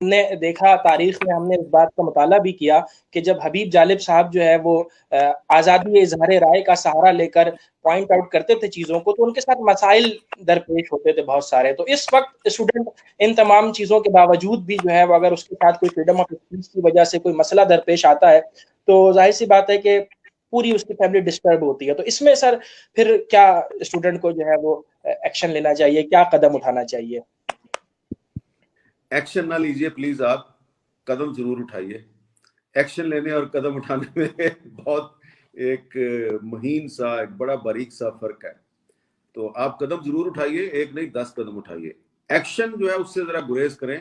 نے دیکھا تاریخ میں، ہم نے اس بات کا مطالعہ بھی کیا کہ جب حبیب جالب صاحب جو ہے وہ آزادی اظہار رائے کا سہارا لے کر پوائنٹ آؤٹ کرتے تھے چیزوں کو، تو ان کے ساتھ مسائل درپیش ہوتے تھے بہت سارے. تو اس وقت اسٹوڈنٹ ان تمام چیزوں کے باوجود بھی جو ہے وہ اگر اس کے ساتھ کوئی فریڈم آف اسپیچ کی وجہ سے کوئی مسئلہ درپیش آتا ہے تو ظاہر سی بات ہے کہ پوری اس کی فیملی ڈسٹرب ہوتی ہے. تو اس میں سر پھر کیا اسٹوڈنٹ کو جو ہے وہ ایکشن لینا چاہیے، کیا قدم اٹھانا چاہیے؟ ایکشن نہ لیجئے پلیز، آپ قدم ضرور اٹھائیے. ایکشن لینے اور قدم اٹھانے میں بہت ایک مہین سا، ایک بڑا باریک سا فرق ہے. تو آپ قدم ضرور اٹھائیے، ایک نہیں 10 قدم اٹھائیے. ایکشن جو ہے اس سے ذرا گریز کریں.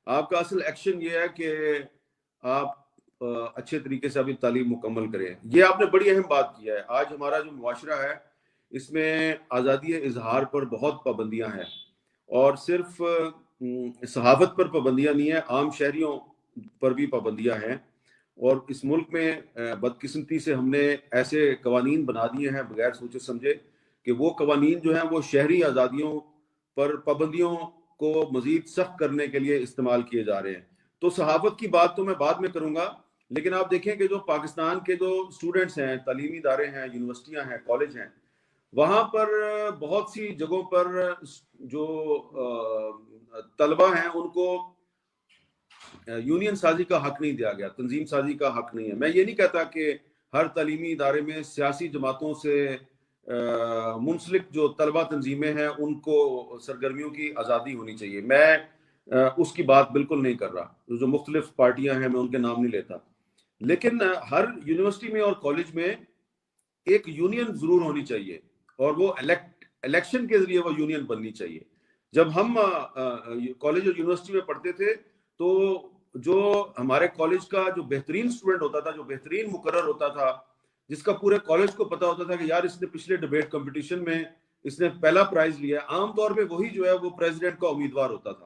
آپ کا اصل ایکشن یہ ہے کہ آپ اچھے طریقے سے اپنی تعلیم مکمل کریں. یہ آپ نے بڑی اہم بات کی ہے. آج ہمارا جو معاشرہ ہے اس میں آزادی اظہار پر بہت پابندیاں ہیں، اور صرف صحافت پر پابندیاں نہیں ہیں، عام شہریوں پر بھی پابندیاں ہیں. اور اس ملک میں بدقسمتی سے ہم نے ایسے قوانین بنا دیے ہیں بغیر سوچے سمجھے کہ وہ قوانین جو ہیں وہ شہری آزادیوں پر پابندیوں کو مزید سخت کرنے کے لیے استعمال کیے جا رہے ہیں. تو صحافت کی بات تو میں بعد میں کروں گا، لیکن آپ دیکھیں کہ جو پاکستان کے جو اسٹوڈنٹس ہیں، تعلیمی ادارے ہیں، یونیورسٹیاں ہیں، کالج ہیں، وہاں پر بہت سی جگہوں پر جو طلبہ ہیں ان کو یونین سازی کا حق نہیں دیا گیا، تنظیم سازی کا حق نہیں ہے. میں یہ نہیں کہتا کہ ہر تعلیمی ادارے میں سیاسی جماعتوں سے منسلک جو طلبہ تنظیمیں ہیں ان کو سرگرمیوں کی آزادی ہونی چاہیے. میں اس کی بات بالکل نہیں کر رہا. جو مختلف پارٹیاں ہیں میں ان کے نام نہیں لیتا، لیکن ہر یونیورسٹی میں اور کالج میں ایک یونین ضرور ہونی چاہیے، اور وہ الیکشن کے ذریعے وہ یونین بننی چاہیے. جب ہم کالج اور یونیورسٹی میں پڑھتے تھے تو جو ہمارے کالج کا جو بہترین اسٹوڈنٹ ہوتا تھا، جو بہترین مقرر ہوتا تھا، جس کا پورے کالج کو پتا ہوتا تھا کہ یار اس نے پچھلے ڈیبیٹ کمپٹیشن میں اس نے پہلا پرائز لیا، عام طور پہ وہی جو ہے وہ پریزیڈنٹ کا امیدوار ہوتا تھا.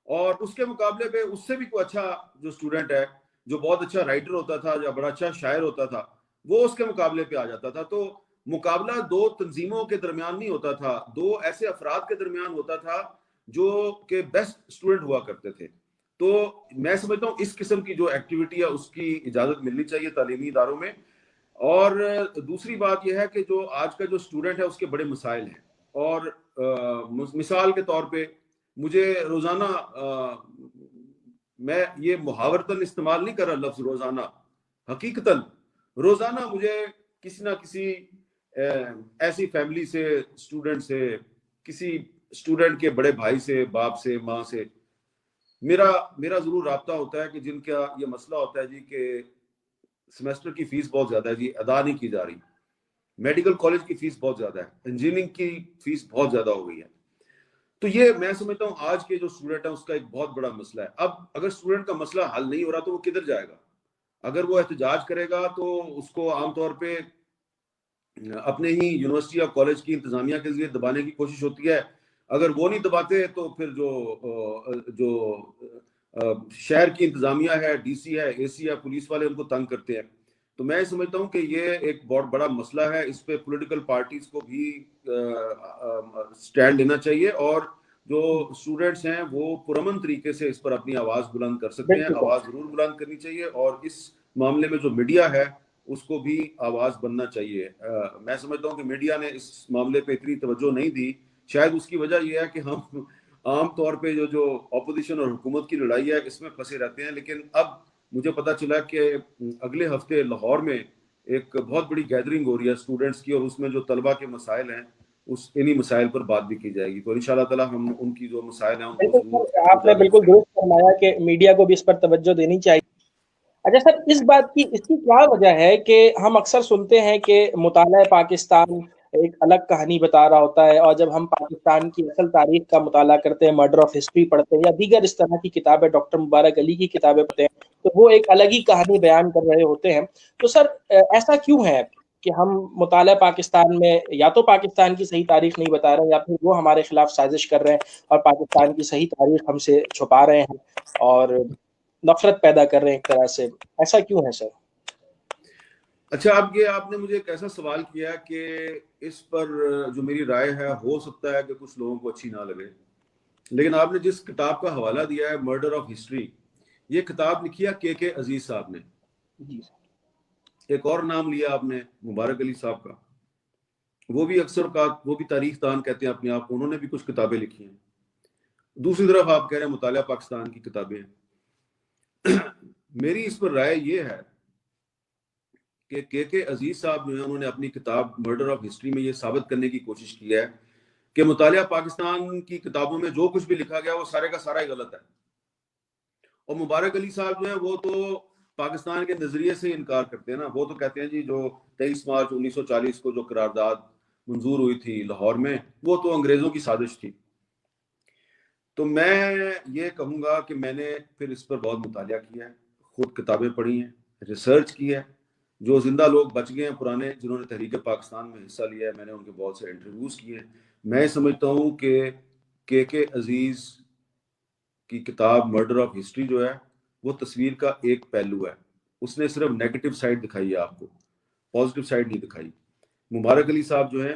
اور اس کے مقابلے پہ اس سے بھی کوئی اچھا جو اسٹوڈنٹ ہے، جو بہت اچھا رائٹر ہوتا تھا، جو بڑا اچھا شاعر ہوتا تھا، وہ اس کے مقابلے پہ آ جاتا تھا. تو مقابلہ دو تنظیموں کے درمیان نہیں ہوتا تھا، دو ایسے افراد کے درمیان ہوتا تھا جو کہ بیسٹ اسٹوڈنٹ ہوا کرتے تھے. تو میں سمجھتا ہوں اس قسم کی جو ایکٹیویٹی ہے اس کی اجازت ملنی چاہیے تعلیمی اداروں میں. اور دوسری بات یہ ہے کہ جو آج کا جو اسٹوڈنٹ ہے اس کے بڑے مسائل ہیں. اور مثال کے طور پہ مجھے روزانہ میں یہ محاورتاً استعمال نہیں کر رہا لفظ روزانہ، حقیقتاً روزانہ مجھے کسی نہ کسی ایسی فیملی سے، اسٹوڈنٹ سے، کسی اسٹوڈنٹ کے بڑے بھائی سے، باپ سے، ماں سے میرا ضرور رابطہ ہوتا ہے کہ جن کا یہ مسئلہ ہوتا ہے جی کہ سیمیسٹر کی فیس بہت زیادہ ہے جی، ادا نہیں کی جا رہی. میڈیکل کالج کی فیس بہت زیادہ ہے، انجینئرنگ کی فیس بہت زیادہ ہو گئی ہے. تو یہ میں سمجھتا ہوں آج کے جو اسٹوڈنٹ ہے اس کا ایک بہت بڑا مسئلہ ہے. اب اگر اسٹوڈنٹ کا مسئلہ حل نہیں ہو رہا تو وہ کدھر جائے گا؟ اگر وہ احتجاج کرے گا تو اس کو عام طور پہ اپنے ہی یونیورسٹی یا کالج کی انتظامیہ کے ذریعے دبانے کی کوشش ہوتی ہے. اگر وہ نہیں دباتے تو پھر جو شہر کی انتظامیہ ہے، ڈی سی ہے، اے سی ہے، پولیس والے ان کو تنگ کرتے ہیں. تو میں سمجھتا ہوں کہ یہ ایک بہت بڑا مسئلہ ہے. اس پہ پولیٹیکل پارٹیز کو بھی سٹینڈ لینا چاہیے، اور جو اسٹوڈنٹس ہیں وہ پرامن طریقے سے اس پر اپنی آواز بلند کر سکتے ہیں. آواز ضرور بلند کرنی چاہیے، اور اس معاملے میں جو میڈیا ہے اس کو بھی آواز بننا چاہیے. میں سمجھتا ہوں کہ میڈیا نے اس معاملے پہ اتنی توجہ نہیں دی. شاید اس کی وجہ یہ ہے کہ ہم عام طور پہ جو اپوزیشن اور حکومت کی لڑائی ہے اس میں پھنسے رہتے ہیں. لیکن اب مجھے پتا چلا کہ اگلے ہفتے لاہور میں ایک بہت بڑی گیدرنگ ہو رہی ہے اسٹوڈنٹس کی، اور اس میں جو طلبہ کے مسائل ہیں انہی مسائل پر بات بھی کی جائے گی. تو انشاءاللہ تعالی ہم ان کی جو مسائل ہیں ان کو ضرور آپ نے بالکل درست فرمایا کہ میڈیا کو بھی اس پر توجہ دینی چاہیے. اچھا سر، اس بات کی اس کی کیا وجہ ہے کہ ہم اکثر سنتے ہیں کہ مطالعہ پاکستان ایک الگ کہانی بتا رہا ہوتا ہے، اور جب ہم پاکستان کی اصل تاریخ کا مطالعہ کرتے ہیں، مرڈر آف ہسٹری پڑھتے ہیں یا دیگر اس طرح کی کتابیں، ڈاکٹر مبارک علی کی کتابیں پڑھتے ہیں، تو وہ ایک الگ ہی کہانی بیان کر رہے ہوتے ہیں. تو سر ایسا کیوں ہے کہ ہم مطالعہ پاکستان میں یا تو پاکستان کی صحیح تاریخ نہیں بتا رہے، یا پھر وہ ہمارے خلاف سازش کر رہے ہیں اور پاکستان کی صحیح تاریخ ہم سے چھپا رہے ہیں اور نفرت پیدا کر رہے ہیں ایک طرح سے؟ ایسا کیوں ہے سر؟ اچھا، اب یہ آپ نے مجھے ایک ایسا سوال کیا کہ اس پر جو میری رائے ہے ہو سکتا ہے کہ کچھ لوگوں کو اچھی نہ لگے. لیکن آپ نے جس کتاب کا حوالہ دیا ہے مرڈر آف ہسٹری، یہ کتاب لکھی ہے کے عزیز صاحب نے. جی ایک اور نام لیا آپ نے مبارک علی صاحب کا، وہ بھی اکثر کا وہ بھی تاریخ دان کہتے ہیں اپنے آپ کو، انہوں نے بھی کچھ کتابیں لکھی ہیں. دوسری طرف آپ کہہ رہے ہیں مطالعہ پاکستان کی کتابیں. میری اس پر رائے یہ ہے کہ کے عزیز صاحب جو ہیں انہوں نے اپنی کتاب مرڈر آف ہسٹری میں یہ ثابت کرنے کی کوشش کی ہے کہ مطالعہ پاکستان کی کتابوں میں جو کچھ بھی لکھا گیا وہ سارے کا سارا ہی غلط ہے. اور مبارک علی صاحب جو ہیں وہ تو پاکستان کے نظریے سے انکار کرتے ہیں نا. وہ تو کہتے ہیں جی جو 23 مارچ 1940 کو جو قرارداد منظور ہوئی تھی لاہور میں وہ تو انگریزوں کی سازش تھی. تو میں یہ کہوں گا کہ میں نے پھر اس پر بہت مطالعہ کیا ہے، خود کتابیں پڑھی ہیں، ریسرچ کی ہے. جو زندہ لوگ بچ گئے ہیں پرانے جنہوں نے تحریک پاکستان میں حصہ لیا ہے، میں نے ان کے بہت سے انٹرویوز کیے ہیں. میں سمجھتا ہوں کہ کے عزیز کی کتاب مرڈر آف ہسٹری جو ہے وہ تصویر کا ایک پہلو ہے. اس نے صرف نیگیٹو سائڈ دکھائی ہے آپ کو، پازیٹو سائڈ نہیں دکھائی. مبارک علی صاحب جو ہیں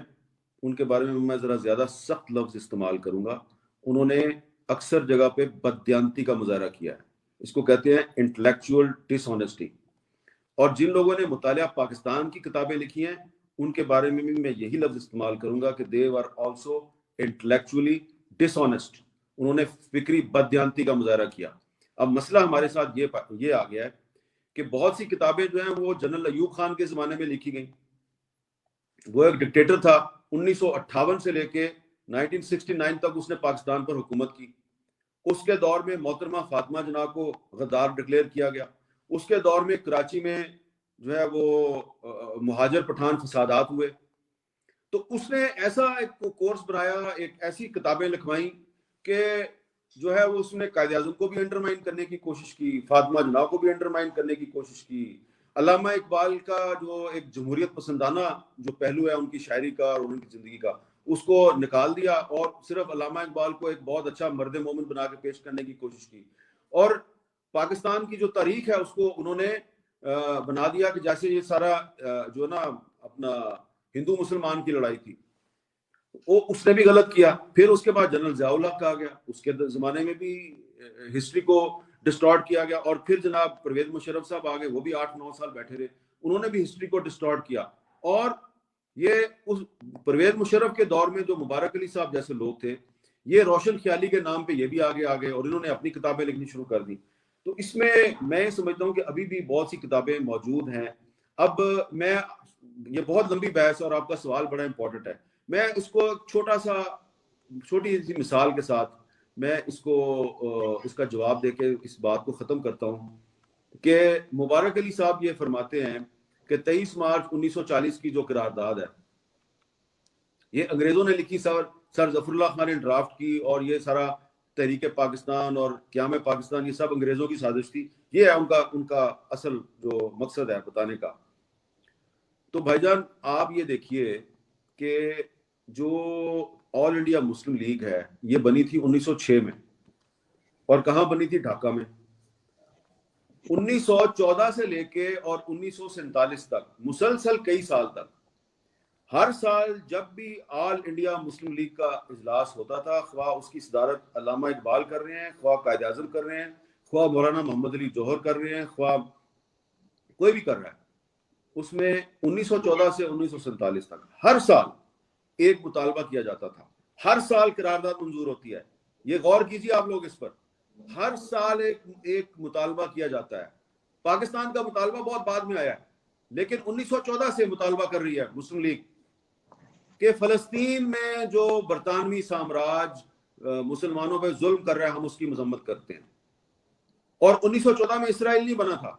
ان کے بارے میں ذرا زیادہ سخت لفظ استعمال کروں گا. انہوں نے اکثر جگہ پہ بددیانتی کا مظاہرہ کیا ہے، اس کو کہتے ہیں انٹلیکچوئل ڈس آنیسٹی. اور جن لوگوں نے مطالعہ پاکستان کی کتابیں لکھی ہیں ان کے بارے میں بھی میں یہی لفظ استعمال کروں گا کہ they were also intellectually dishonest. انہوں نے فکری بددیانتی کا مظاہرہ کیا. اب مسئلہ ہمارے ساتھ یہ آ گیا ہے کہ بہت سی کتابیں جو ہیں وہ جنرل ایوب خان کے زمانے میں لکھی گئیں. وہ ایک ڈکٹیٹر تھا، 1958 سے لے کے 1969 تک اس نے پاکستان پر حکومت کی. اس کے دور میں محترمہ فاطمہ جناح کو غدار ڈکلیئر کیا گیا. اس کے دور میں کراچی میں جو ہے وہ مہاجر پٹھان فسادات ہوئے. تو اس نے ایسا ایک کورس بنایا، ایک ایسی کتابیں لکھوائیں کہ جو ہے وہ اس نے قائد اعظم کو بھی انڈرمائن کرنے کی کوشش کی، فاطمہ جناح کو بھی انڈرمائن کرنے کی کوشش کی. علامہ اقبال کا جو ایک جمہوریت پسندانہ جو پہلو ہے ان کی شاعری کا اور ان کی زندگی کا، اس کو نکال دیا اور صرف علامہ اقبال کو ایک بہت اچھا مرد مومن بنا کے پیش کرنے کی کوشش کی. اور پاکستان کی جو تاریخ ہے اس کو انہوں نے بنا دیا کہ جیسے یہ سارا جو نا اپنا ہندو مسلمان کی لڑائی تھی. وہ اس نے بھی غلط کیا. پھر اس کے بعد جنرل ضیاء الحق آ گیا، اس کے زمانے میں بھی ہسٹری کو ڈسٹارٹ کیا گیا. اور پھر جناب پرویز مشرف صاحب آ گئے، وہ بھی 8-9 سال بیٹھے رہے، انہوں نے بھی ہسٹری کو ڈسٹارٹ کیا. اور یہ اس پرویز مشرف کے دور میں جو مبارک علی صاحب جیسے لوگ تھے یہ روشن خیالی کے نام پہ یہ بھی آگے آ گئے اور انہوں نے اپنی کتابیں لکھنی شروع کر دی. تو اس میں سمجھتا ہوں کہ ابھی بھی بہت سی کتابیں موجود ہیں. اب میں یہ بہت لمبی بحث اور آپ کا سوال بڑا امپورٹنٹ ہے. میں اس کو چھوٹی سی مثال کے ساتھ میں اس کا جواب دے کے اس بات کو ختم کرتا ہوں کہ مبارک علی صاحب یہ فرماتے ہیں کہ 23 مارچ 1940 کی جو قرارداد ہے یہ انگریزوں نے لکھی، سر ظفر اللہ خان نے ڈرافٹ کی، اور یہ سارا تحریک پاکستان اور قیام پاکستان یہ سب انگریزوں کی سازش تھی. یہ ہے ان کا اصل جو مقصد ہے بتانے کا. تو بھائی جان آپ یہ دیکھیے کہ جو آل انڈیا مسلم لیگ ہے یہ بنی تھی 1906 میں، اور کہاں بنی تھی؟ ڈھاکہ میں. 1914 سے لے کے اور 1947 تک مسلسل کئی سال تک ہر سال جب بھی آل انڈیا مسلم لیگ کا اجلاس ہوتا تھا، خواہ اس کی صدارت علامہ اقبال کر رہے ہیں، خواہ قائد اعظم کر رہے ہیں، خواہ مولانا محمد علی جوہر کر رہے ہیں، خواہ کوئی بھی کر رہا ہے، اس میں 1914 سے 1947 تک ہر سال ایک مطالبہ کیا جاتا تھا. ہر سال قرارداد منظور ہوتی ہے. یہ غور کیجیے آپ لوگ اس پر. ہر سال ایک مطالبہ کیا جاتا ہے. پاکستان کا مطالبہ بہت بعد میں آیا ہے، لیکن 1914 سے مطالبہ کر رہی ہے مسلم لیگ کہ فلسطین میں جو برطانوی سامراج مسلمانوں پہ ظلم کر رہا ہے ہم اس کی مذمت کرتے ہیں. اور 1914 میں اسرائیل نہیں بنا تھا.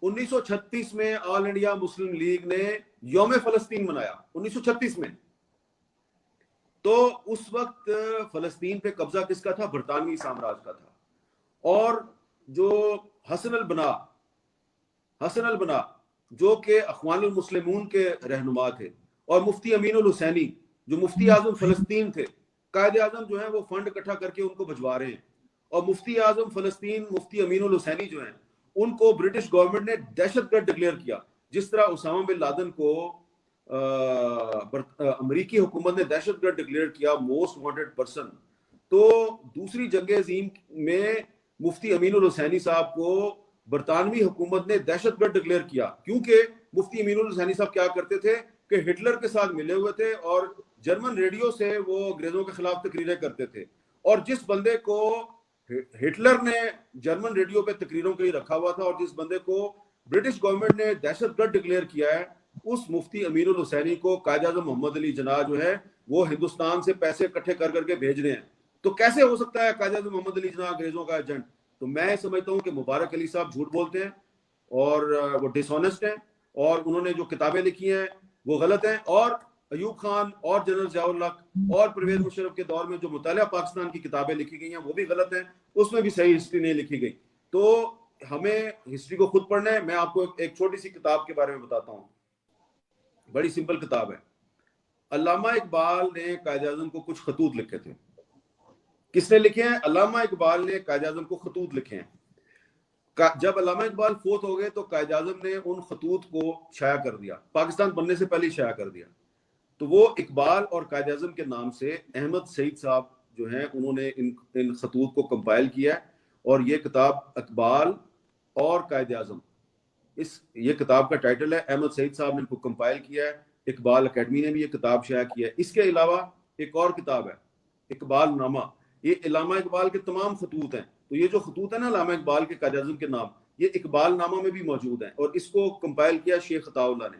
1936 میں آل انڈیا مسلم لیگ نے یوم فلسطین منایا 1936 میں. تو اس وقت فلسطین پہ قبضہ کس کا تھا؟ برطانوی سامراج کا تھا. اور جو حسن البنا جو کہ اخوان المسلمون کے رہنما تھے، اور مفتی امین الحسینی جو مفتی اعظم فلسطین تھے، قائد اعظم جو ہیں وہ فنڈ اکٹھا کر کے ان کو بھجوا رہے ہیں. اور مفتی اعظم فلسطین مفتی امین الحسینی جو ہیں ان کو برٹش گورنمنٹ نے دہشت گرد ڈکلیئر کیا، جس طرح اسامہ بن لادن کو امریکی حکومت نے دہشت گرد ڈکلیئر کیا، موسٹ وانٹڈ پرسن. تو دوسری جنگ عظیم میں مفتی امین الحسینی صاحب کو برطانوی حکومت نے دہشت گرد ڈکلیئر کیا، کیونکہ مفتی امین الحسینی صاحب کیا کرتے تھے کہ ہٹلر کے ساتھ ملے ہوئے تھے اور جرمن ریڈیو سے وہ انگریزوں کے خلاف تقریریں کرتے تھے، اور جس بندے کو ہٹلر نے جرمن ریڈیو پہ تقریروں کے لیے رکھا ہوا تھا اور جس بندے کو برٹش گورنمنٹ نے دہشت گرد ڈکلیئر کیا ہے، اس مفتی امین الحسینی کو قائد اعظم محمد علی جناح جو ہے وہ ہندوستان سے پیسے اکٹھے کر کر کے بھیج رہے ہیں. تو کیسے ہو سکتا ہے قائد اعظم محمد علی جناح انگریزوں کا ایجنٹ؟ تو میں سمجھتا ہوں کہ مبارک علی صاحب جھوٹ بولتے ہیں اور وہ ڈس آنیسٹ ہیں، اور انہوں نے جو کتابیں لکھی ہیں وہ غلط ہیں، اور ایوب خان اور جنرل ضیاء الحق اور پرویز مشرف کے دور میں جو مطالعہ پاکستان کی کتابیں لکھی گئی ہیں وہ بھی غلط ہیں، اس میں بھی صحیح ہسٹری نہیں لکھی گئی. تو ہمیں ہسٹری کو خود پڑھنا ہے. میں آپ کو ایک چھوٹی سی کتاب کے بارے میں بتاتا ہوں، بڑی سمپل کتاب ہے. علامہ اقبال نے قائد اعظم کو کچھ خطوط لکھے تھے. کس نے لکھے ہیں؟ علامہ اقبال نے قائد اعظم کو خطوط لکھے ہیں. جب علامہ اقبال فوت ہو گئے تو قائد اعظم نے ان خطوط کو شائع کر دیا، پاکستان بننے سے پہلے شائع کر دیا. تو وہ اقبال اور قائد اعظم کے نام سے احمد سعید صاحب جو ہیں انہوں نے ان خطوط کو کمپائل کیا ہے، اور یہ کتاب اقبال اور قائد اعظم، یہ کتاب کا ٹائٹل ہے. احمد سعید صاحب نے ان کو کمپائل کیا ہے، اقبال اکیڈمی نے بھی یہ کتاب شائع کیا ہے. اس کے علاوہ ایک اور کتاب ہے اقبال نامہ، یہ علامہ اقبال کے تمام خطوط ہیں. تو یہ جو خطوط ہیں نا علامہ اقبال کے قائد اعظم کے نام، یہ اقبال نامہ میں بھی موجود ہیں، اور اس کو کمپائل کیا شیخ عطا اللہ نے.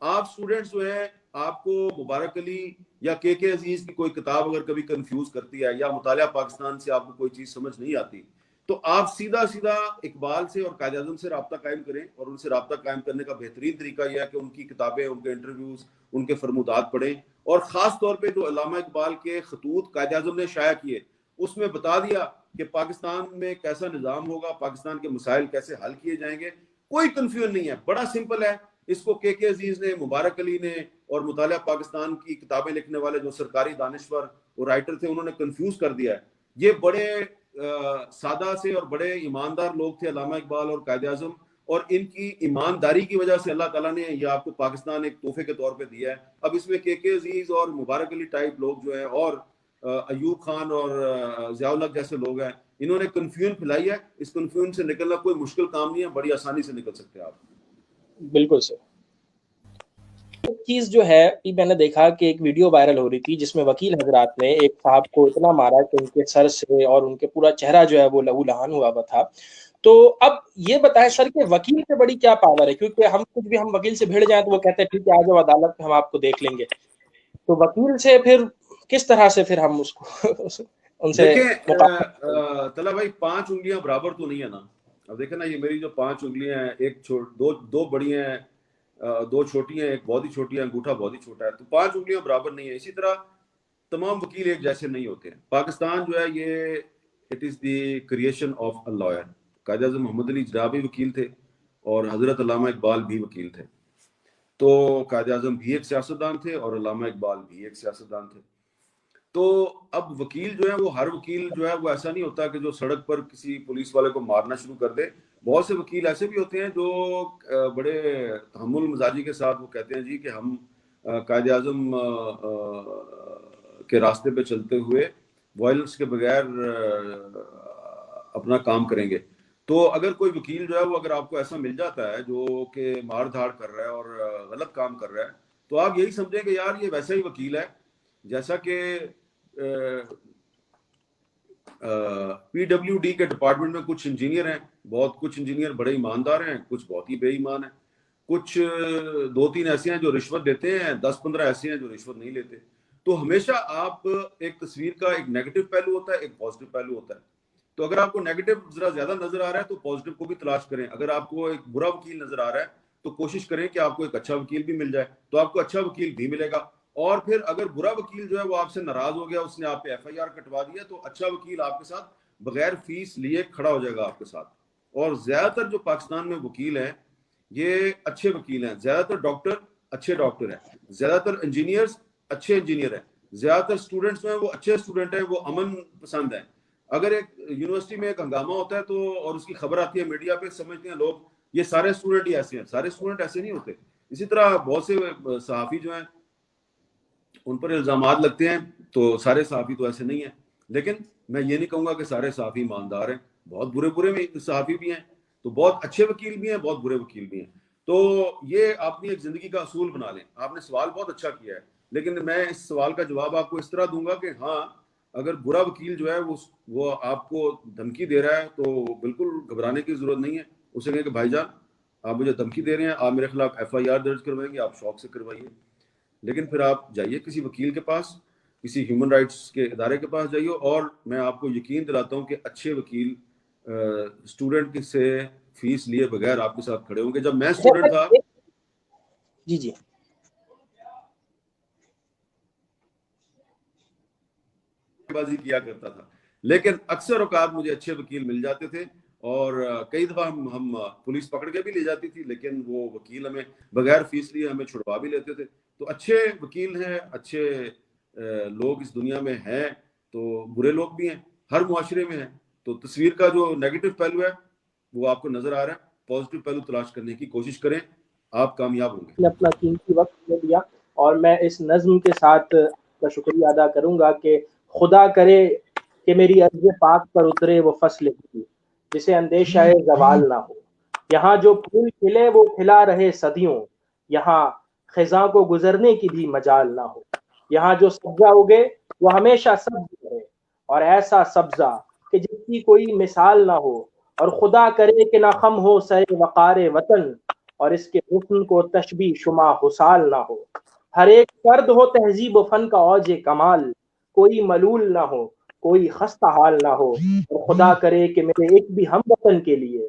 آپ اسٹوڈنٹس جو ہیں، آپ کو مبارک علی یا کے عزیز کی کوئی کتاب اگر کبھی کنفیوز کرتی ہے، یا مطالعہ پاکستان سے آپ کو کوئی چیز سمجھ نہیں آتی، تو آپ سیدھا اقبال سے اور قائد اعظم سے رابطہ قائم کریں. اور ان سے رابطہ قائم کرنے کا بہترین طریقہ یہ ہے کہ ان کی کتابیں، ان کے انٹرویوز، ان کے فرمودات پڑھیں. اور خاص طور پہ جو علامہ اقبال کے خطوط قائد اعظم نے شائع کیے، اس میں بتا دیا کہ پاکستان میں کیسا نظام ہوگا، پاکستان کے مسائل کیسے حل کیے جائیں گے. کوئی کنفیوژن نہیں ہے، بڑا سمپل ہے. اس کو کے عزیز نے، مبارک علی نے اور مطالعہ پاکستان کی کتابیں لکھنے والے جو سرکاری دانشور اور رائٹر تھے، انہوں نے کنفیوز کر دیا ہے. یہ بڑے سادہ سے اور بڑے ایماندار لوگ تھے علامہ اقبال اور قائد اعظم، اور ان کی ایمانداری کی وجہ سے اللہ تعالیٰ نے یہ آپ کو پاکستان ایک تحفے کے طور پہ دیا ہے. اب اس میں کے عزیز اور مبارک علی ٹائپ لوگ جو ہیں، اور ایوب خان اور ضیاء الحق جیسے لوگ ہیں، انہوں نے کنفیوژن پھیلائی ہے. اس کنفیوژن سے نکلنا کوئی مشکل کام نہیں ہے، بڑی آسانی سے نکل سکتے ہیں آپ. بالکل سر. ایک چیز جو ہے میں نے دیکھا کہ ایک ویڈیو وائرل ہو رہی تھی جس میں وکیل حضرات نے ایک صاحب کو اتنا مارا کہ ان کے سر سے اور ان کے پورا چہرہ جو ہے وہ لہو لہان ہوا ہوا تھا. تو اب یہ بتائیں سر کہ وکیل سے بڑی کیا پاور ہے؟ کیونکہ ہم کچھ بھی ہم وکیل سے بھیڑ جائیں تو وہ کہتے ہیں ٹھیک ہے آ جاؤ عدالت میں، ہم آپ کو دیکھ لیں گے. تو وکیل سے پھر کس طرح سے پھر ہم اس کو ان سے دیکھیں طلعت بھائی، 5 انگلیاں برابر تو نہیں ہے نا. اب دیکھیں نا، یہ میری جو 5 انگلیاں ہیں، ایک دو بڑی ہیں، 2 چھوٹی ہیں، ایک بہت ہی چھوٹی ہے، انگوٹھا بہت ہی چھوٹا ہے. تو 5 انگلیاں برابر نہیں ہیں. اسی طرح تمام وکیل ایک جیسے نہیں ہوتے ہیں. پاکستان جو ہے یہ it is the creation of a lawyer. Quaid Azam محمد علی جناح بھی وکیل تھے اور حضرت علامہ اقبال بھی وکیل تھے. تو قائد اعظم بھی ایک سیاستدان تھے اور علامہ اقبال بھی ایک سیاستدان تھے. تو اب وکیل جو ہے وہ، ہر وکیل جو ہے وہ ایسا نہیں ہوتا کہ جو سڑک پر کسی پولیس والے کو مارنا شروع کر دے. بہت سے وکیل ایسے بھی ہوتے ہیں جو بڑے تحمل مزاجی کے ساتھ وہ کہتے ہیں جی کہ ہم قائد اعظم کے راستے پہ چلتے ہوئے وائلنس کے بغیر اپنا کام کریں گے. تو اگر کوئی وکیل جو ہے وہ اگر آپ کو ایسا مل جاتا ہے جو کہ مار دھاڑ کر رہا ہے اور غلط کام کر رہا ہے، تو آپ یہی سمجھیں کہ یار یہ ویسا ہی وکیل ہے جیسا کہ پی ڈبلیو ڈی کے ڈپارٹمنٹ میں کچھ انجینئر ہیں، کچھ انجینئر بڑے ایماندار ہیں، کچھ بہت ہی بے ایمان ہیں، کچھ 2-3 ایسے ہیں جو رشوت دیتے ہیں، 10-15 ایسے ہیں جو رشوت نہیں لیتے. تو ہمیشہ آپ ایک تصویر کا ایک نیگیٹو پہلو ہوتا ہے، ایک پازیٹو پہلو ہوتا ہے. تو اگر آپ کو نیگیٹو ذرا زیادہ نظر آ رہا ہے تو پازیٹو کو بھی تلاش کریں. اگر آپ کو ایک برا وکیل نظر آ رہا ہے تو کوشش کریں کہ آپ کو ایک اچھا وکیل بھی مل جائے، تو آپ کو اچھا وکیل بھی ملے گا. اور پھر اگر برا وکیل جو ہے وہ آپ سے ناراض ہو گیا، اس نے آپ پہ ایف آئی آر کٹوا دیا، تو اچھا وکیل آپ کے ساتھ بغیر فیس لیے کھڑا ہو جائے گا آپ کے ساتھ. اور زیادہ تر جو پاکستان میں وکیل ہیں یہ اچھے وکیل ہیں. زیادہ تر ڈاکٹر اچھے ڈاکٹر ہیں، زیادہ تر انجینئرز اچھے انجینئر ہیں، زیادہ تر اسٹوڈنٹس میں وہ اچھے اسٹوڈنٹ ہیں، وہ امن پسند ہیں. اگر ایک یونیورسٹی میں ایک ہنگامہ ہوتا ہے تو اور اس کی خبر آتی ہے میڈیا پہ، سمجھتے ہیں لوگ یہ سارے اسٹوڈنٹ ہی ایسے ہیں. سارے اسٹوڈنٹ ایسے نہیں ہوتے. اسی طرح بہت سے صحافی جو ہیں ان پر الزامات لگتے ہیں، تو سارے صحافی تو ایسے نہیں ہیں. لیکن میں یہ نہیں کہوں گا کہ سارے صحافی ایماندار ہیں، بہت برے میں صحافی بھی ہیں، تو بہت اچھے وکیل بھی ہیں، بہت برے وکیل بھی ہیں. تو یہ اپنی ایک زندگی کا اصول بنا لیں. آپ نے سوال بہت اچھا کیا ہے، لیکن میں اس سوال کا جواب آپ کو اس طرح دوں گا کہ ہاں اگر برا وکیل جو ہے وہ آپ کو دھمکی دے رہا ہے تو بالکل گھبرانے کی ضرورت نہیں ہے. اسے کہیں کہ بھائی جان آپ مجھے دھمکی دے رہے ہیں، آپ میرے خلاف FIR درج کروائیں گے، آپ شوق سے کروائیے. لیکن پھر آپ جائیے کسی وکیل کے پاس، کسی ہیومن رائٹس کے ادارے کے پاس جائیے، اور میں آپ کو یقین دلاتا ہوں کہ اچھے وکیل اسٹوڈنٹ سے فیس لیے بغیر آپ کے ساتھ کھڑے ہوں گے. جب میں اسٹوڈنٹ تھا جی بازی کیا کرتا تھا، لیکن اکثر اوقات مجھے اچھے وکیل مل جاتے تھے، اور کئی دفعہ ہم پولیس پکڑ کے بھی لے جاتی تھی، لیکن وہ وکیل ہمیں بغیر فیس لیے ہمیں چھڑوا بھی لیتے تھے. تو اچھے وکیل ہیں، اچھے لوگ اس دنیا میں ہیں، تو برے لوگ بھی ہیں، ہر معاشرے میں ہیں. تو تصویر کا جو نیگیٹو پہلو ہے وہ آپ کو نظر آ رہا ہے، پازیٹو پہلو تلاش کرنے کی کوشش کریں، آپ کامیاب ہوں گے. اپنا قیمتی وقت دے دیا، اور میں اس نظم کے ساتھ کا شکریہ ادا کروں گا کہ خدا کرے کہ میری عرض پاک پر اترے وہ فصل کی جسے اندیشہ زوال نہ ہو. یہاں جو پھول کھلے وہ کھلا رہے صدیوں، یہاں خزاں کو گزرنے کی بھی مجال نہ ہو. یہاں جو سبزہ اگے وہ ہمیشہ سبز رہے، اور ایسا سبزہ کہ جس کی کوئی مثال نہ ہو. اور خدا کرے کہ نہ خم ہو سر وقار وطن، اور اس کے حسن کو تشبیہ شما حسال نہ ہو. ہر ایک فرد ہو تہذیب و فن کا اوج کمال، کوئی ملول نہ ہو، کوئی خستہ حال نہ ہو. اور خدا کرے کہ میرے ایک بھی ہم وطن کے لیے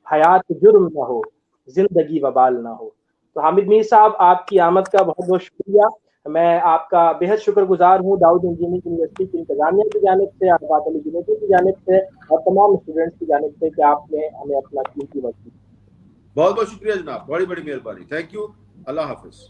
حیات جرم نہ ہو، زندگی وبال نہ ہو. تو حامد میر صاحب، آپ کی آمد کا بہت بہت شکریہ. میں آپ کا بہت شکر گزار ہوں داؤد انجینئرنگ یونیورسٹی کی انتظامیہ کی جانب سے، عرفات علی جنیدی کی جانب سے، اور تمام اسٹوڈنٹس کی جانب سے کہ آپ نے ہمیں اپنا قیمتی وقت دیا. بہت بہت شکریہ جناب، بڑی مہربانی. Thank you. اللہ حافظ.